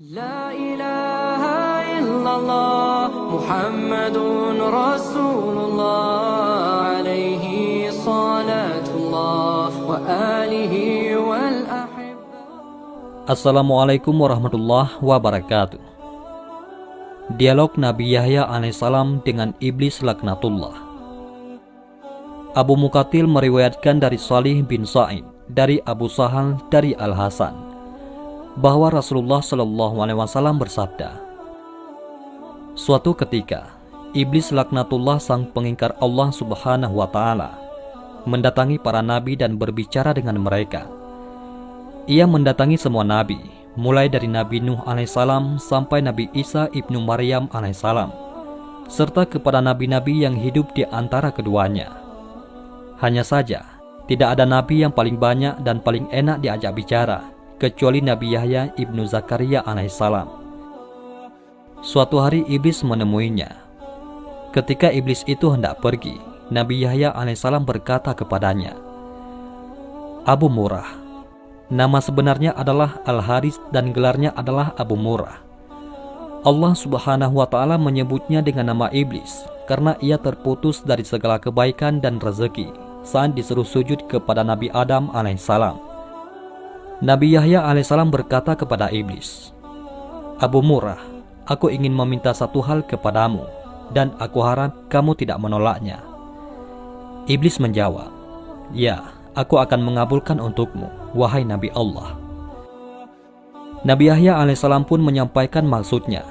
لا إله إلا الله محمد رسول الله عليه صلاة الله وآله والأحبة. Assalamualaikum warahmatullahi wabarakatuh. Dialog Nabi Yahya alaihissalam dengan Iblis laknatullah. Abu Muqatil meriwayatkan dari Salih bin Sa'id dari Abu Sahal dari Al-Hasan bahwa Rasulullah SAW bersabda, suatu ketika Iblis laknatullah sang pengingkar Allah Subhanahu wa Ta'ala mendatangi para nabi dan berbicara dengan mereka. Ia mendatangi semua nabi, mulai dari Nabi Nuh alaihissalam sampai Nabi Isa ibnu Maryam alaihissalam, serta kepada nabi-nabi yang hidup di antara keduanya. Hanya saja, tidak ada nabi yang paling banyak dan paling enak diajak bicara, kecuali Nabi Yahya ibnu Zakaria alaihissalam. Suatu hari Iblis menemuinya. Ketika Iblis itu hendak pergi, Nabi Yahya alaihissalam berkata kepadanya, Abu Murrah. Nama sebenarnya adalah Al-Haris dan gelarnya adalah Abu Murrah. Allah Subhanahu wa Ta'ala menyebutnya dengan nama Iblis karena ia terputus dari segala kebaikan dan rezeki saat disuruh sujud kepada Nabi Adam alaihissalam. Nabi Yahya alaihissalam berkata kepada Iblis, Abu Murrah, aku ingin meminta satu hal kepadamu dan aku harap kamu tidak menolaknya. Iblis menjawab, ya, aku akan mengabulkan untukmu, wahai Nabi Allah. Nabi Yahya alaihissalam pun menyampaikan maksudnya.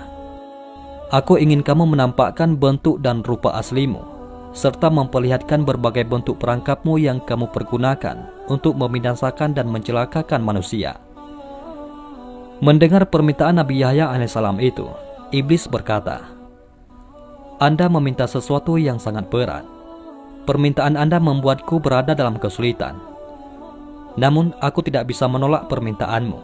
Aku ingin kamu menampakkan bentuk dan rupa aslimu, serta memperlihatkan berbagai bentuk perangkapmu yang kamu pergunakan untuk membinasakan dan mencelakakan manusia. Mendengar permintaan Nabi Yahya alaihissalam itu, Iblis berkata, Anda meminta sesuatu yang sangat berat. Permintaan Anda membuatku berada dalam kesulitan. Namun aku tidak bisa menolak permintaanmu.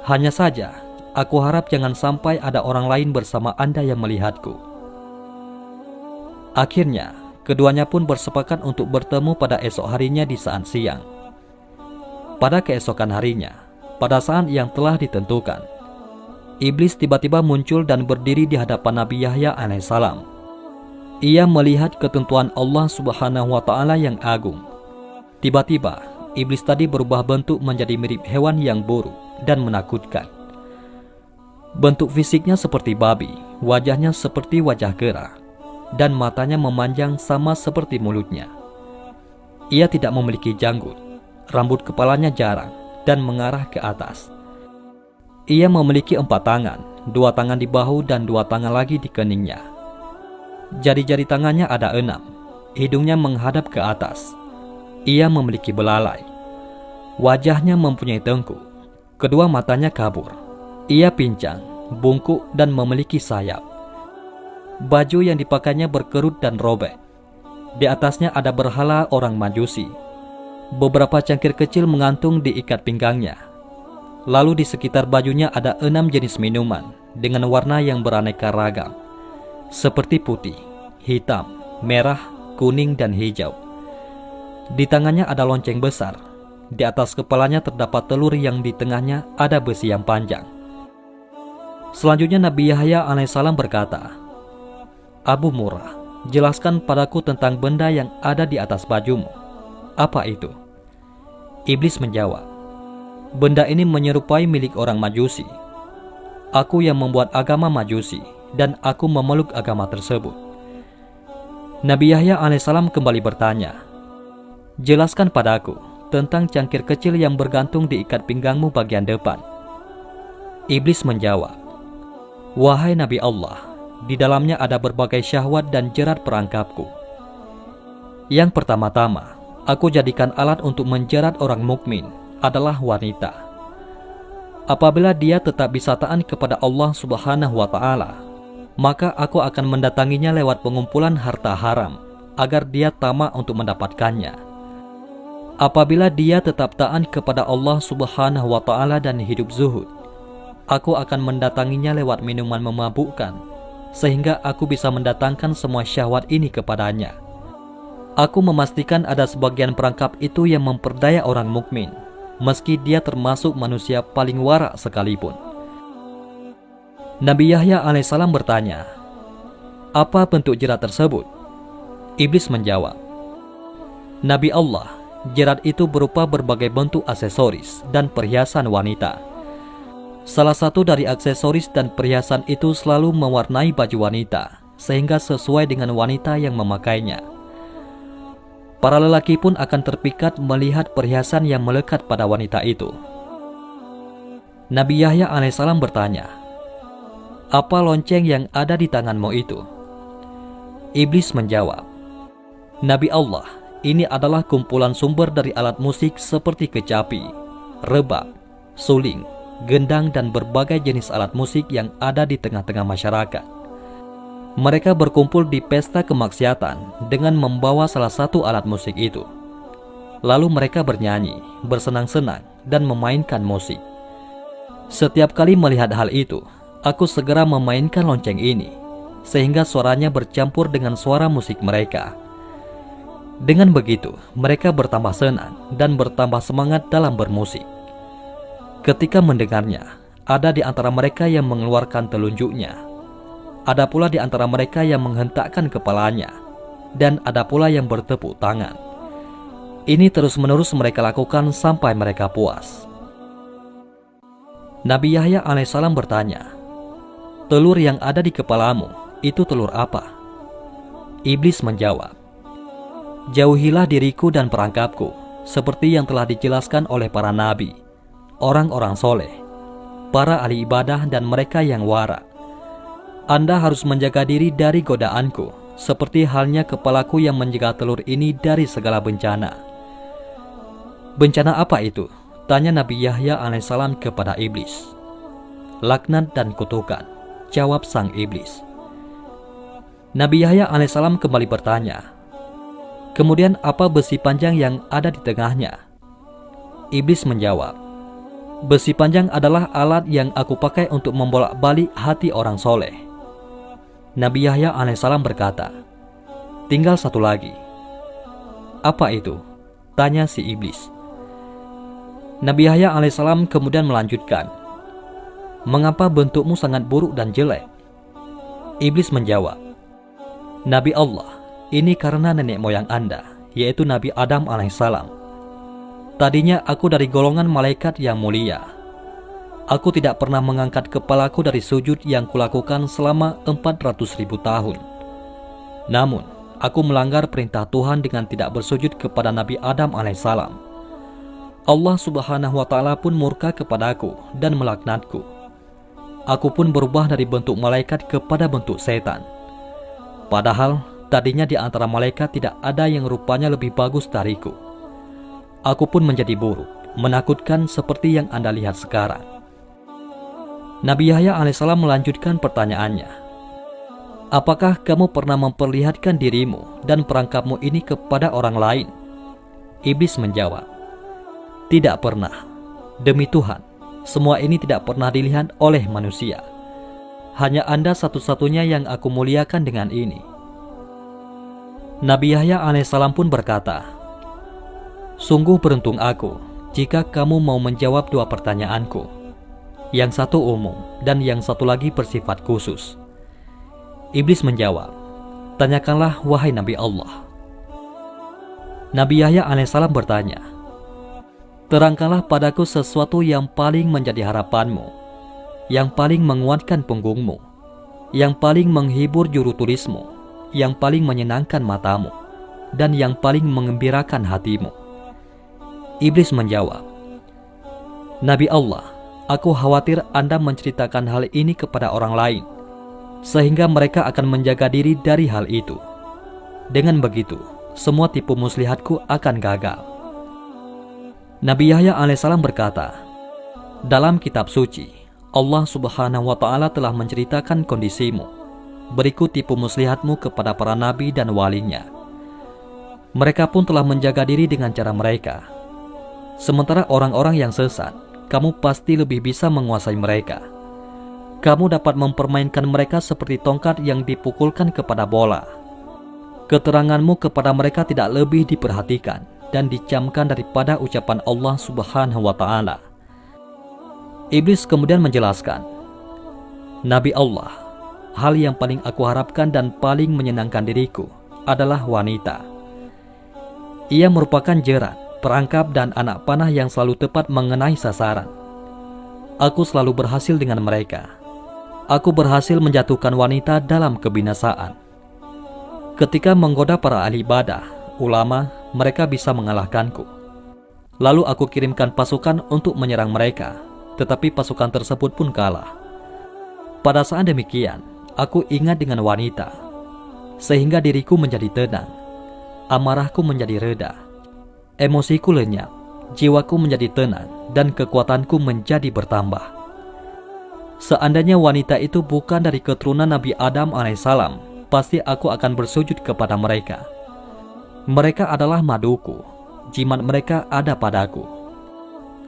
Hanya saja, aku harap jangan sampai ada orang lain bersama Anda yang melihatku. Akhirnya, keduanya pun bersepakat untuk bertemu pada esok harinya di saat siang. Pada keesokan harinya, pada saat yang telah ditentukan, Iblis tiba-tiba muncul dan berdiri di hadapan Nabi Yahya alaihissalam. Ia melihat ketentuan Allah Subhanahu wa Ta'ala yang agung. Tiba-tiba, Iblis tadi berubah bentuk menjadi mirip hewan yang buruk dan menakutkan. Bentuk fisiknya seperti babi, wajahnya seperti wajah kera, dan matanya memanjang sama seperti mulutnya. Ia tidak memiliki janggut, rambut kepalanya jarang dan mengarah ke atas. Ia memiliki 4 tangan, 2 tangan di bahu dan 2 tangan lagi di keningnya. Jari-jari tangannya ada 6, hidungnya menghadap ke atas. Ia memiliki belalai. Wajahnya mempunyai tengkuk, kedua matanya kabur. Ia pincang, bungkuk dan memiliki sayap. Baju yang dipakainya berkerut dan robek. Di atasnya ada berhala orang Majusi. Beberapa cangkir kecil mengantung di ikat pinggangnya. Lalu di sekitar bajunya ada 6 jenis minuman dengan warna yang beraneka ragam, seperti putih, hitam, merah, kuning, dan hijau. Di tangannya ada lonceng besar. Di atas kepalanya terdapat telur yang di tengahnya ada besi yang panjang. Selanjutnya Nabi Yahya alaihissalam berkata, Abu Murrah, jelaskan padaku tentang benda yang ada di atas bajumu. Apa itu? Iblis menjawab, benda ini menyerupai milik orang Majusi. Aku yang membuat agama Majusi dan aku memeluk agama tersebut. Nabi Yahya alaihissalam kembali bertanya, jelaskan padaku tentang cangkir kecil yang bergantung di ikat pinggangmu bagian depan. Iblis menjawab, wahai Nabi Allah, di dalamnya ada berbagai syahwat dan jerat perangkapku. Yang pertama-tama, aku jadikan alat untuk menjerat orang mukmin adalah wanita. Apabila dia tetap bisa taat kepada Allah Subhanahu wa Ta'ala, maka aku akan mendatanginya lewat pengumpulan harta haram agar dia tamak untuk mendapatkannya. Apabila dia tetap taat kepada Allah Subhanahu wa Ta'ala dan hidup zuhud, aku akan mendatanginya lewat minuman memabukkan, sehingga aku bisa mendatangkan semua syahwat ini kepadanya. Aku memastikan ada sebagian perangkap itu yang memperdaya orang mukmin, meski dia termasuk manusia paling warak sekalipun. Nabi Yahya alaihissalam bertanya, "Apa bentuk jerat tersebut?" Iblis menjawab, "Nabi Allah, jerat itu berupa berbagai bentuk aksesoris dan perhiasan wanita. Salah satu dari aksesoris dan perhiasan itu selalu mewarnai baju wanita, sehingga sesuai dengan wanita yang memakainya. Para lelaki pun akan terpikat melihat perhiasan yang melekat pada wanita itu." Nabi Yahya alaihissalam bertanya, "Apa lonceng yang ada di tanganmu itu?" Iblis menjawab, "Nabi Allah, ini adalah kumpulan sumber dari alat musik seperti kecapi, rebab, suling, gendang dan berbagai jenis alat musik yang ada di tengah-tengah masyarakat. Mereka berkumpul di pesta kemaksiatan dengan membawa salah satu alat musik itu. Lalu mereka bernyanyi, bersenang-senang, dan memainkan musik. Setiap kali melihat hal itu, aku segera memainkan lonceng ini, sehingga suaranya bercampur dengan suara musik mereka. Dengan begitu, mereka bertambah senang dan bertambah semangat dalam bermusik. Ketika mendengarnya, ada di antara mereka yang mengeluarkan telunjuknya, ada pula di antara mereka yang menghentakkan kepalanya, dan ada pula yang bertepuk tangan. Ini terus-menerus mereka lakukan sampai mereka puas." Nabi Yahya alaihissalam bertanya, "Telur yang ada di kepalamu, itu telur apa?" Iblis menjawab, "Jauhilah diriku dan perangkapku, seperti yang telah dijelaskan oleh para nabi, orang-orang soleh, para ahli ibadah dan mereka yang wara. Anda harus menjaga diri dari godaanku, seperti halnya kepalaku yang menjaga telur ini dari segala bencana." "Bencana apa itu?" tanya Nabi Yahya alaihissalam kepada iblis. "Laknat dan kutukan," jawab sang iblis. Nabi Yahya alaihissalam kembali bertanya, "Kemudian apa besi panjang yang ada di tengahnya?" Iblis menjawab, "Besi panjang adalah alat yang aku pakai untuk membolak-balik hati orang soleh." Nabi Yahya alaihissalam berkata, "Tinggal satu lagi." "Apa itu?" tanya si iblis. Nabi Yahya alaihissalam kemudian melanjutkan, "Mengapa bentukmu sangat buruk dan jelek?" Iblis menjawab, "Nabi Allah, ini karena nenek moyang Anda, yaitu Nabi Adam alaihissalam. Tadinya aku dari golongan malaikat yang mulia. Aku tidak pernah mengangkat kepalaku dari sujud yang kulakukan selama 400.000 tahun. Namun, aku melanggar perintah Tuhan dengan tidak bersujud kepada Nabi Adam alaihissalam. Allah subhanahu wa ta'ala pun murka kepadaku dan melaknatku. Aku pun berubah dari bentuk malaikat kepada bentuk setan. Padahal tadinya di antara malaikat tidak ada yang rupanya lebih bagus dariku. Aku pun menjadi buruk, menakutkan seperti yang Anda lihat sekarang." Nabi Yahya alaihissalam melanjutkan pertanyaannya, "Apakah kamu pernah memperlihatkan dirimu dan perangkapmu ini kepada orang lain?" Iblis menjawab, "Tidak pernah. Demi Tuhan, semua ini tidak pernah dilihat oleh manusia. Hanya Anda satu-satunya yang aku muliakan dengan ini." Nabi Yahya alaihissalam pun berkata, "Sungguh beruntung aku jika kamu mau menjawab dua pertanyaanku. Yang satu umum dan yang satu lagi bersifat khusus." Iblis menjawab, "Tanyakanlah wahai Nabi Allah." Nabi Yahya alaihissalam bertanya, "Terangkanlah padaku sesuatu yang paling menjadi harapanmu, yang paling menguatkan punggungmu, yang paling menghibur juru tulismu, yang paling menyenangkan matamu, dan yang paling mengembirakan hatimu." Iblis menjawab, "Nabi Allah, aku khawatir Anda menceritakan hal ini kepada orang lain, sehingga mereka akan menjaga diri dari hal itu. Dengan begitu, semua tipu muslihatku akan gagal." Nabi Yahya alaihissalam berkata, "Dalam kitab suci, Allah subhanahu wa ta'ala telah menceritakan kondisimu. Berikut tipu muslihatmu kepada para nabi dan walinya. Mereka pun telah menjaga diri dengan cara mereka. Sementara orang-orang yang sesat, kamu pasti lebih bisa menguasai mereka. Kamu dapat mempermainkan mereka seperti tongkat yang dipukulkan kepada bola. Keteranganmu kepada mereka tidak lebih diperhatikan dan dicamkan daripada ucapan Allah subhanahu wa ta'ala." Iblis kemudian menjelaskan, Nabi Allah, hal yang paling aku harapkan dan paling menyenangkan diriku adalah wanita. Ia merupakan jerat, perangkap, dan anak panah yang selalu tepat mengenai sasaran. Aku selalu berhasil dengan mereka. Aku berhasil menjatuhkan wanita dalam kebinasaan. Ketika menggoda para ahli ibadah, ulama, mereka bisa mengalahkanku. Lalu aku kirimkan pasukan untuk menyerang mereka, tetapi pasukan tersebut pun kalah. Pada saat demikian, aku ingat dengan wanita, sehingga diriku menjadi tenang, amarahku menjadi reda, emosiku lenyap, jiwaku menjadi tenang, dan kekuatanku menjadi bertambah. Seandainya wanita itu bukan dari keturunan Nabi Adam alaihissalam, pasti aku akan bersujud kepada mereka. Mereka adalah maduku, jimat mereka ada padaku.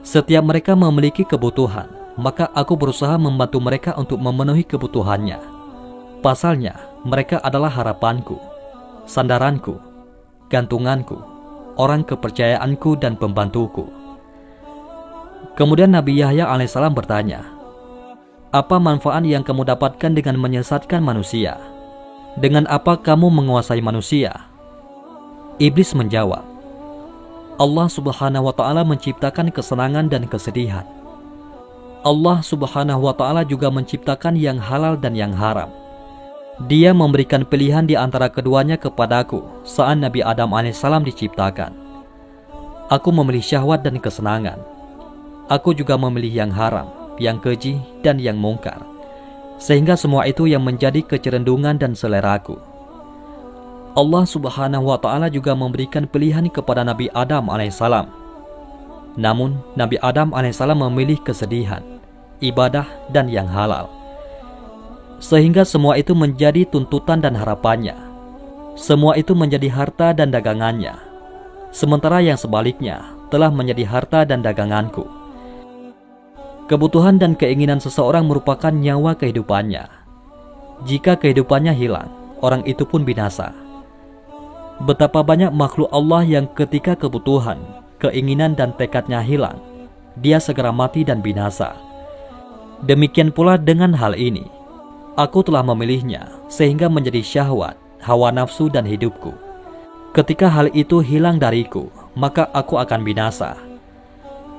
Setiap mereka memiliki kebutuhan, maka aku berusaha membantu mereka untuk memenuhi kebutuhannya. Pasalnya, mereka adalah harapanku, sandaranku, gantunganku, orang kepercayaanku, dan pembantuku. Kemudian Nabi Yahya alaihissalam bertanya, "Apa manfaat yang kamu dapatkan dengan menyesatkan manusia? Dengan apa kamu menguasai manusia?" Iblis menjawab, "Allah Subhanahu wa Ta'ala menciptakan kesenangan dan kesedihan. Allah Subhanahu wa Ta'ala juga menciptakan yang halal dan yang haram. Dia memberikan pilihan di antara keduanya kepadaku saat Nabi Adam alaihissalam diciptakan. Aku memilih syahwat dan kesenangan. Aku juga memilih yang haram, yang keji, dan yang mungkar. Sehingga semua itu yang menjadi kecerendungan dan seleraku. Allah Subhanahu wa Ta'ala juga memberikan pilihan kepada Nabi Adam alaihissalam. Namun, Nabi Adam alaihissalam memilih kesedihan, ibadah, dan yang halal. Sehingga semua itu menjadi tuntutan dan harapannya. Semua itu menjadi harta dan dagangannya. Sementara yang sebaliknya telah menjadi harta dan daganganku. Kebutuhan dan keinginan seseorang merupakan nyawa kehidupannya. Jika kehidupannya hilang, orang itu pun binasa. Betapa banyak makhluk Allah yang ketika kebutuhan, keinginan, dan tekadnya hilang, dia segera mati dan binasa. Demikian pula dengan hal ini. Aku telah memilihnya sehingga menjadi syahwat, hawa nafsu, dan hidupku. Ketika hal itu hilang dariku, maka aku akan binasa.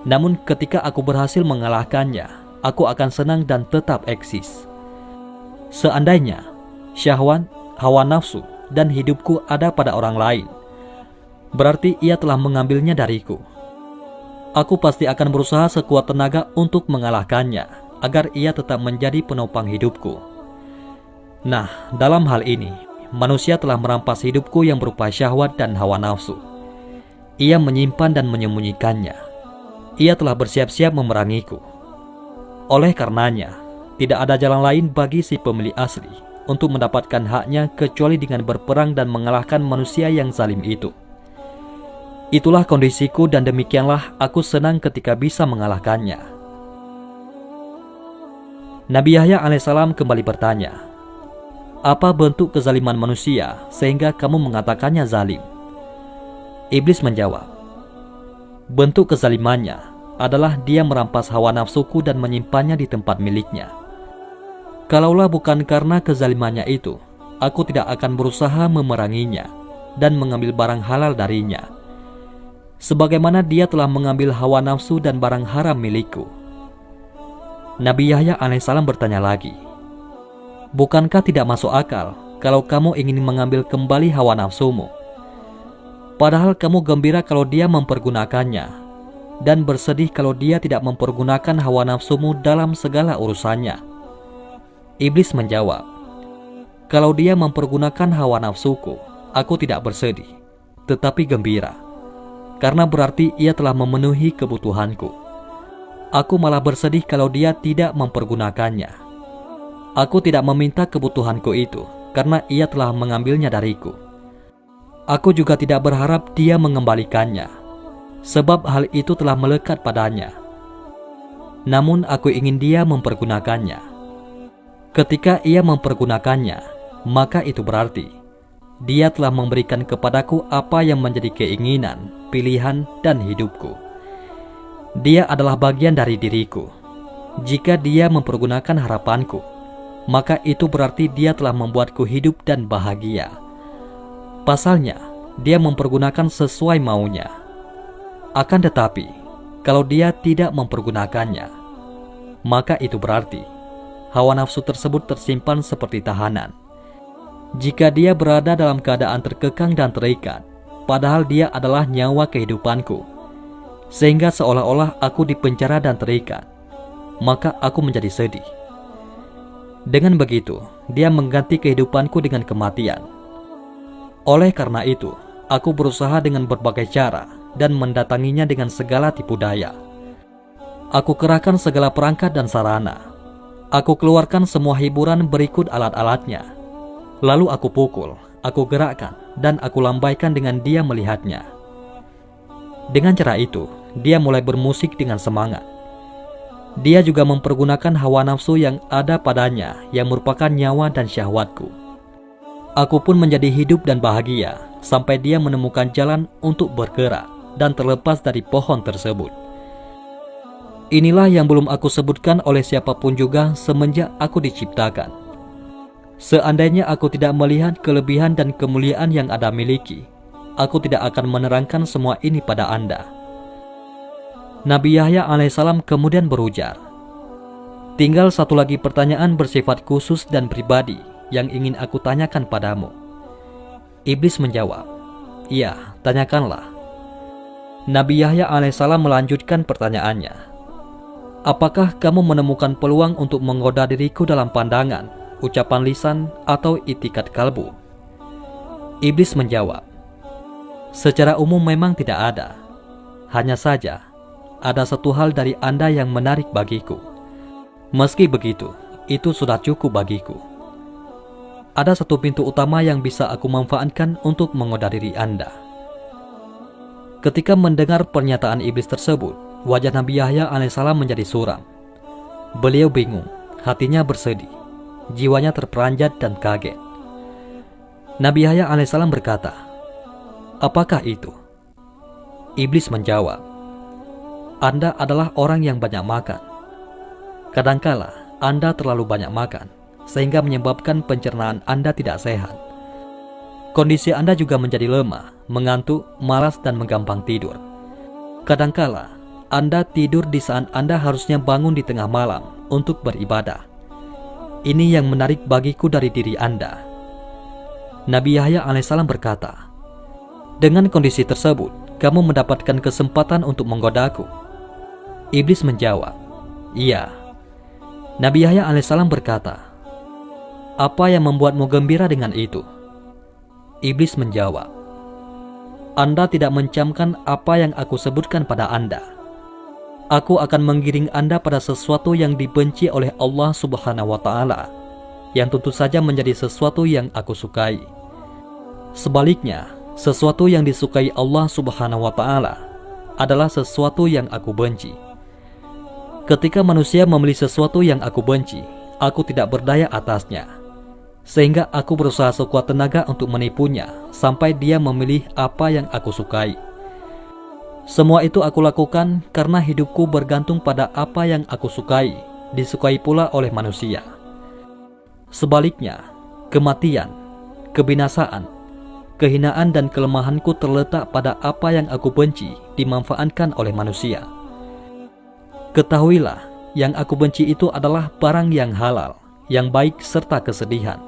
Namun ketika aku berhasil mengalahkannya, aku akan senang dan tetap eksis. Seandainya syahwat, hawa nafsu, dan hidupku ada pada orang lain, berarti ia telah mengambilnya dariku. Aku pasti akan berusaha sekuat tenaga untuk mengalahkannya, agar ia tetap menjadi penopang hidupku. Nah, dalam hal ini, manusia telah merampas hidupku yang berupa syahwat dan hawa nafsu. Ia menyimpan dan menyembunyikannya. Ia telah bersiap-siap memerangiku. Oleh karenanya, tidak ada jalan lain bagi si pemilik asli untuk mendapatkan haknya kecuali dengan berperang dan mengalahkan manusia yang zalim itu. Itulah kondisiku dan demikianlah aku senang ketika bisa mengalahkannya." Nabi Yahya alaihissalam kembali bertanya, "Apa bentuk kezaliman manusia sehingga kamu mengatakannya zalim?" Iblis menjawab, "Bentuk kezalimannya adalah dia merampas hawa nafsuku dan menyimpannya di tempat miliknya. Kalaulah bukan karena kezalimannya itu, aku tidak akan berusaha memeranginya dan mengambil barang halal darinya. Sebagaimana dia telah mengambil hawa nafsu dan barang haram milikku." Nabi Yahya alaihissalam bertanya lagi, "Bukankah tidak masuk akal kalau kamu ingin mengambil kembali hawa nafsumu? Padahal kamu gembira kalau dia mempergunakannya, dan bersedih kalau dia tidak mempergunakan hawa nafsumu dalam segala urusannya." Iblis menjawab, "Kalau dia mempergunakan hawa nafsuku, aku tidak bersedih, tetapi gembira, karena berarti ia telah memenuhi kebutuhanku. Aku malah bersedih kalau dia tidak mempergunakannya. Aku tidak meminta kebutuhanku itu, karena ia telah mengambilnya dariku. Aku juga tidak berharap dia mengembalikannya, sebab hal itu telah melekat padanya. Namun aku ingin dia mempergunakannya. Ketika ia mempergunakannya, maka itu berarti dia telah memberikan kepadaku apa yang menjadi keinginan, pilihan, dan hidupku. Dia adalah bagian dari diriku. Jika dia mempergunakan harapanku, maka itu berarti dia telah membuatku hidup dan bahagia. Pasalnya, dia mempergunakan sesuai maunya. Akan tetapi, kalau dia tidak mempergunakannya, maka itu berarti hawa nafsu tersebut tersimpan seperti tahanan. Jika dia berada dalam keadaan terkekang dan terikat, padahal dia adalah nyawa kehidupanku, sehingga seolah-olah aku dipenjara dan terikat, maka aku menjadi sedih. Dengan begitu, dia mengganti kehidupanku dengan kematian. Oleh karena itu, aku berusaha dengan berbagai cara dan mendatanginya dengan segala tipu daya. Aku kerahkan segala perangkat dan sarana. Aku keluarkan semua hiburan berikut alat-alatnya. Lalu aku pukul, aku gerakkan, dan aku lambaikan dengan dia melihatnya. Dengan cara itu, dia mulai bermusik dengan semangat. Dia juga mempergunakan hawa nafsu yang ada padanya yang merupakan nyawa dan syahwatku. Aku pun menjadi hidup dan bahagia sampai dia menemukan jalan untuk bergerak dan terlepas dari pohon tersebut. Inilah yang belum aku sebutkan oleh siapapun juga semenjak aku diciptakan. Seandainya aku tidak melihat kelebihan dan kemuliaan yang Anda miliki, aku tidak akan menerangkan semua ini pada Anda. Nabi Yahya alaihissalam kemudian berujar, tinggal satu lagi pertanyaan bersifat khusus dan pribadi yang ingin aku tanyakan padamu. Iblis menjawab, iya, tanyakanlah. Nabi Yahya alaihissalam melanjutkan pertanyaannya, apakah kamu menemukan peluang untuk menggoda diriku dalam pandangan, ucapan lisan, atau itikat kalbu? Iblis menjawab, secara umum memang tidak ada. Hanya saja, ada satu hal dari Anda yang menarik bagiku. Meski begitu, itu sudah cukup bagiku. Ada satu pintu utama yang bisa aku manfaatkan untuk menggoda diri Anda. Ketika mendengar pernyataan iblis tersebut, wajah Nabi Yahya alaihissalam menjadi suram. Beliau bingung, hatinya bersedih, jiwanya terperanjat dan kaget. Nabi Yahya alaihissalam berkata, apakah itu? Iblis menjawab, Anda adalah orang yang banyak makan. Kadangkala Anda terlalu banyak makan, sehingga menyebabkan pencernaan Anda tidak sehat. Kondisi Anda juga menjadi lemah, mengantuk, malas, dan menggampang tidur. Kadangkala Anda tidur di saat Anda harusnya bangun di tengah malam untuk beribadah. Ini yang menarik bagiku dari diri Anda. Nabi Yahya alaihissalam berkata, dengan kondisi tersebut, kamu mendapatkan kesempatan untuk menggodaku. Iblis menjawab, iya. Nabi Yahya alaihissalam berkata, apa yang membuatmu gembira dengan itu? Iblis menjawab, Anda tidak mencamkan apa yang aku sebutkan pada Anda. Aku akan menggiring Anda pada sesuatu yang dibenci oleh Allah Subhanahu wa Ta'ala, yang tentu saja menjadi sesuatu yang aku sukai. Sebaliknya, sesuatu yang disukai Allah Subhanahu wa Ta'ala adalah sesuatu yang aku benci. Ketika manusia memilih sesuatu yang aku benci, aku tidak berdaya atasnya, sehingga aku berusaha sekuat tenaga untuk menipunya sampai dia memilih apa yang aku sukai. Semua itu aku lakukan karena hidupku bergantung pada apa yang aku sukai, disukai pula oleh manusia. Sebaliknya, kematian, kebinasaan, kehinaan dan kelemahanku terletak pada apa yang aku benci dimanfaatkan oleh manusia. Ketahuilah, yang aku benci itu adalah barang yang halal, yang baik serta kesedihan.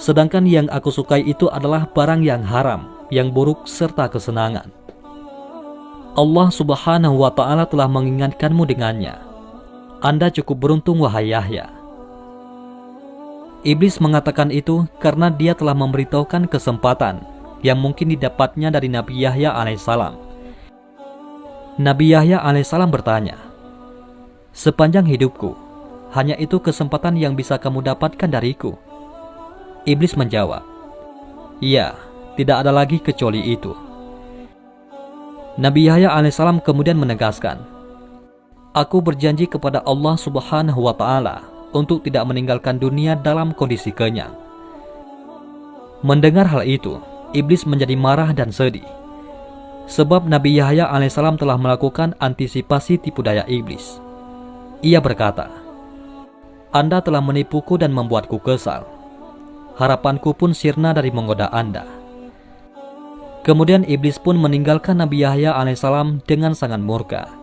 Sedangkan yang aku sukai itu adalah barang yang haram, yang buruk serta kesenangan. Allah Subhanahu wa Ta'ala telah mengingatkanmu dengannya. Anda cukup beruntung, wahai Yahya. Iblis mengatakan itu karena dia telah memberitahukan kesempatan yang mungkin didapatnya dari Nabi Yahya alaihissalam. Nabi Yahya alaihissalam bertanya, sepanjang hidupku, hanya itu kesempatan yang bisa kamu dapatkan dariku? Iblis menjawab, iya, tidak ada lagi kecuali itu. Nabi Yahya alaihissalam kemudian menegaskan, aku berjanji kepada Allah Subhanahu wa Ta'ala untuk tidak meninggalkan dunia dalam kondisi kenyang. Mendengar hal itu, iblis menjadi marah dan sedih, sebab Nabi Yahya alaihissalam telah melakukan antisipasi tipu daya iblis. Ia berkata, Anda telah menipuku dan membuatku kesal. Harapanku pun sirna dari menggoda Anda." Kemudian iblis pun meninggalkan Nabi Yahya alaihissalam dengan sangat murka.